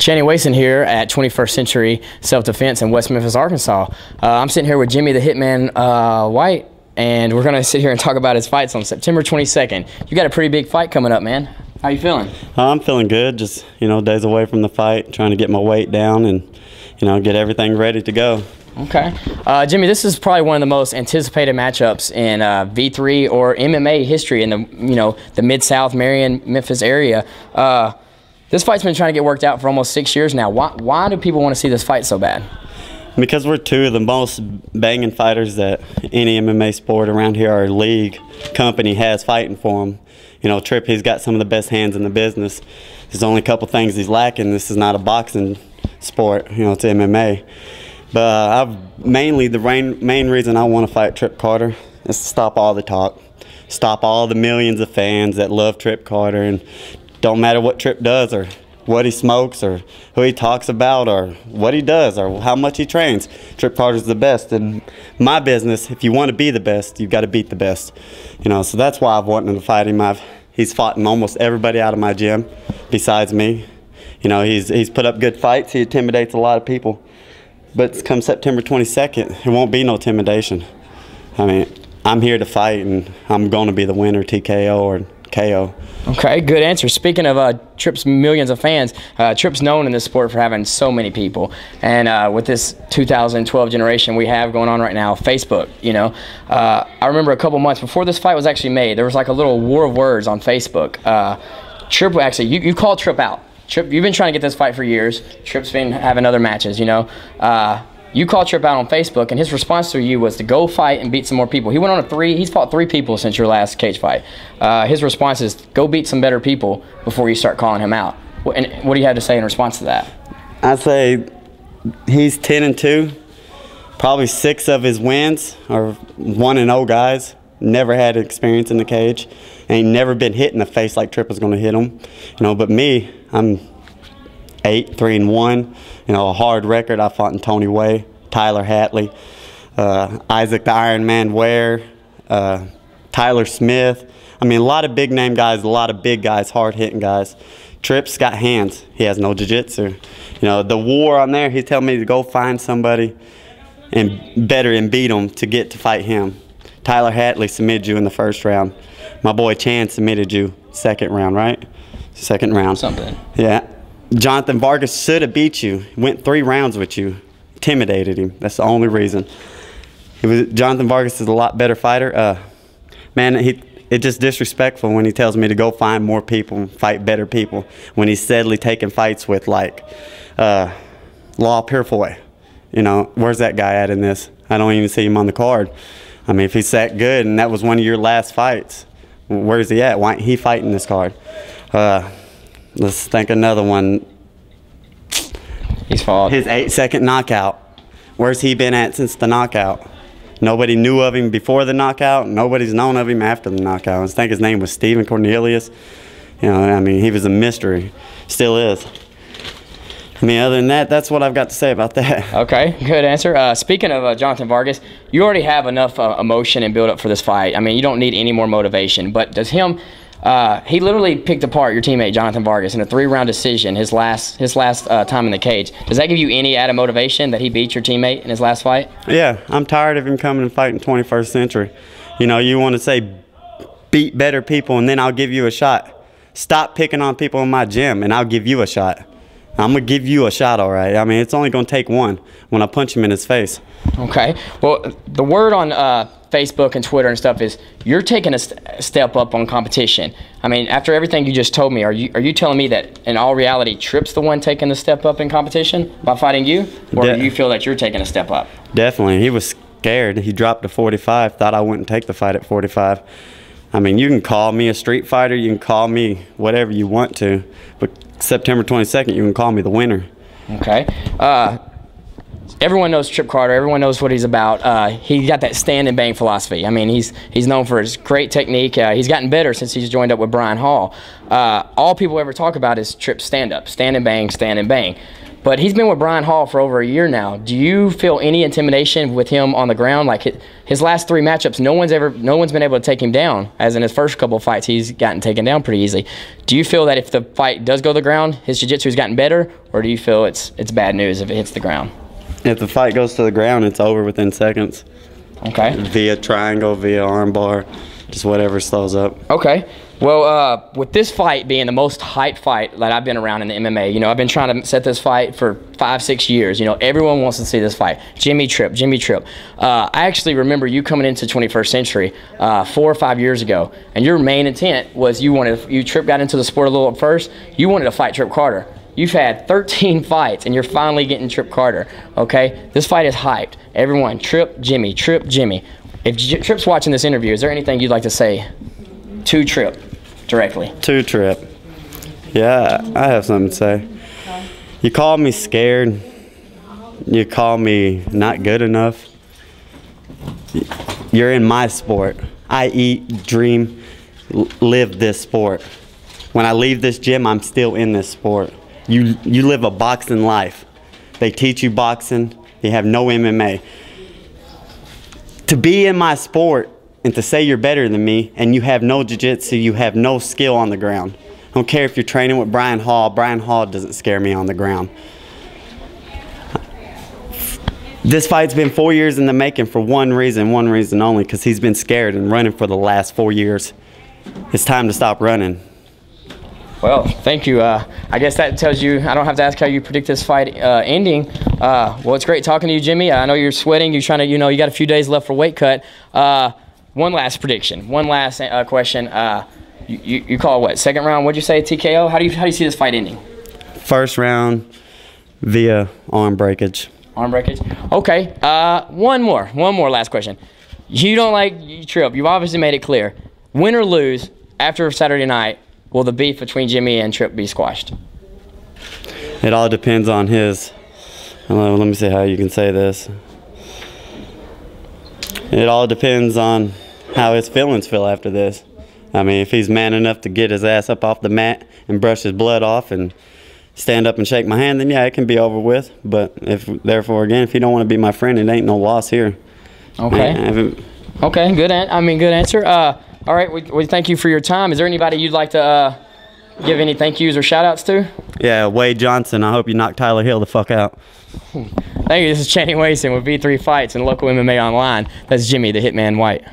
Channing Wason here at 21st Century Self-Defense in West Memphis, Arkansas. I'm sitting here with Jimmy the Hitman White, and we're going to sit here and talk about his fights on September 22nd. You got a pretty big fight coming up, man. How you feeling? I'm feeling good. Just, days away from the fight, trying to get my weight down and, get everything ready to go. Okay. Jimmy, this is probably one of the most anticipated matchups in V3 or MMA history in the Mid-South, Marion, Memphis area. This fight's been trying to get worked out for almost 6 years now. Why do people want to see this fight so bad? Because we're two of the most banging fighters that any MMA sport around here, our league company has fighting for him. Tripp, he's got some of the best hands in the business. There's only a couple things he's lacking. This is not a boxing sport, it's MMA. But mainly the main reason I want to fight Tripp Carter is to stop all the talk, stop all the millions of fans that love Tripp Carter, and don't matter what Tripp does or what he smokes or who he talks about or what he does or how much he trains. Tripp Carter's the best. In my business, if you want to be the best, you've got to beat the best. So that's why I've wanted to fight him. He's fought in almost everybody out of my gym besides me. He's put up good fights. He intimidates a lot of people. But come September 22nd, it won't be no intimidation. I'm here to fight, and I'm going to be the winner, TKO or KO. Okay, good answer. Speaking of Tripp's millions of fans, Tripp's known in this sport for having so many people. And with this 2012 generation we have going on right now, Facebook, I remember a couple months before this fight was actually made, there was like a little war of words on Facebook. Tripp, actually, you called Tripp out. Tripp, you've been trying to get this fight for years. Tripp's been having other matches, You called Tripp out on Facebook, and his response to you was to go fight and beat some more people. He went on he's fought 3 people since your last cage fight. His response is, go beat some better people before you start calling him out. And what do you have to say in response to that? I say he's 10-2. Probably 6 of his wins are 1-0 guys. Never had experience in the cage. Ain't never been hit in the face like Tripp was going to hit him. But me, I'm 8-3-1. A hard record. I fought in Tony Way, Tyler Hatley, Isaac the Iron Man Ware, Tyler Smith. A lot of big name guys, a lot of big guys, hard hitting guys. Tripp's got hands. He has no jiu-jitsu. The war on there, he's telling me to go find somebody and beat him to get to fight him. Tyler Hatley submitted you in the first round. My boy Chan submitted you second round, right? Second round. Something. Yeah. Jonathan Vargas should have beat you. Went 3 rounds with you. Intimidated him. That's the only reason. Jonathan Vargas is a lot better fighter. Man, it's just disrespectful when he tells me to go find more people and fight better people when he's steadily taking fights with like Law Purefoy. Where's that guy at in this? I don't even see him on the card. If he's that good and that was one of your last fights, where's he at? Why ain't he fighting this card? Let's think another one. He's fought his 8-second knockout. Where's he been at since the knockout? Nobody knew of him before the knockout. Nobody's known of him after the knockout. I think his name was Stephen Cornelius. He was a mystery. Still is. Other than that, that's what I've got to say about that. Okay, good answer. Speaking of Jonathan Vargas, you already have enough emotion and build up for this fight. You don't need any more motivation. But does him? He literally picked apart your teammate Jonathan Vargas in a 3-round decision his last time in the cage. Does that give you any added motivation that he beat your teammate in his last fight? Yeah, I'm tired of him coming and fighting 21st Century. You want to say beat better people and then I'll give you a shot. Stop picking on people in my gym and I'll give you a shot. I'm going to give you a shot, all right? It's only going to take one when I punch him in his face. Okay. Well, the word on Facebook and Twitter and stuff is you're taking a step up on competition. After everything you just told me, are you telling me that in all reality Tripp's the one taking the step up in competition by fighting you? Or do you feel that you're taking a step up? Definitely. He was scared. He dropped to 45, thought I wouldn't take the fight at 45. You can call me a street fighter, you can call me whatever you want to, but September 22nd, you can call me the winner. Okay. Everyone knows Tripp Carter. Everyone knows what he's about. He got that stand and bang philosophy. He's known for his great technique. He's gotten better since he's joined up with Brian Hall. All people ever talk about is Tripp's stand-up, stand and bang, stand and bang. But he's been with Brian Hall for over a year now. Do you feel any intimidation with him on the ground? Like his last 3 matchups, no one's been able to take him down. As in his first couple of fights, he's gotten taken down pretty easily. Do you feel that if the fight does go to the ground, his jiu-jitsu has gotten better, or do you feel it's bad news if it hits the ground? If the fight goes to the ground, it's over within seconds. Okay. Via triangle, via armbar, just whatever slows up. Okay. Well, with this fight being the most hyped fight that I've been around in the MMA, you know, I've been trying to set this fight for 5-6 years. You know, everyone wants to see this fight. Jimmy Tripp. I actually remember you coming into 21st Century 4 or 5 years ago, and your main intent was Tripp got into the sport a little at first. You wanted to fight Tripp Carter. You've had 13 fights, and you're finally getting Tripp Carter, okay? This fight is hyped. Everyone, Tripp, Jimmy, Tripp, Jimmy. If Tripp's watching this interview, is there anything you'd like to say to Tripp directly? To Tripp. Yeah, I have something to say. You call me scared. You call me not good enough. You're in my sport. I eat, dream, live this sport. When I leave this gym, I'm still in this sport. You live a boxing life. They teach you boxing. You have no MMA. To be in my sport and to say you're better than me and you have no jiu-jitsu, you have no skill on the ground. I don't care if you're training with Brian Hall. Brian Hall doesn't scare me on the ground. This fight's been 4 years in the making for one reason only, because he's been scared and running for the last 4 years. It's time to stop running. Well, thank you. I guess that tells you, I don't have to ask how you predict this fight ending. Well, it's great talking to you, Jimmy. I know you're sweating. You're trying to, you know, you got a few days left for weight cut. One last prediction. One last question. You call it what? Second round? What'd you say? TKO? How do you see this fight ending? First round via arm breakage. Arm breakage. Okay. One more last question. You don't like Tripp. You've obviously made it clear. Win or lose after Saturday night, will the beef between Jimmy and Tripp be squashed? It all depends on his. Let me see how you can say this. It all depends on how his feelings feel after this. I mean, if he's man enough to get his ass up off the mat and brush his blood off and stand up and shake my hand, then yeah, it can be over with. But if he don't want to be my friend, it ain't no loss here. Okay. Man, okay. Good answer. All right. We thank you for your time. Is there anybody you'd like to give any thank yous or shout outs to? Yeah, Wade Johnson. I hope you knock Tyler Hill the fuck out. Thank you. This is Channing Wason with V3 Fights and Local MMA Online. That's Jimmy the Hitman White.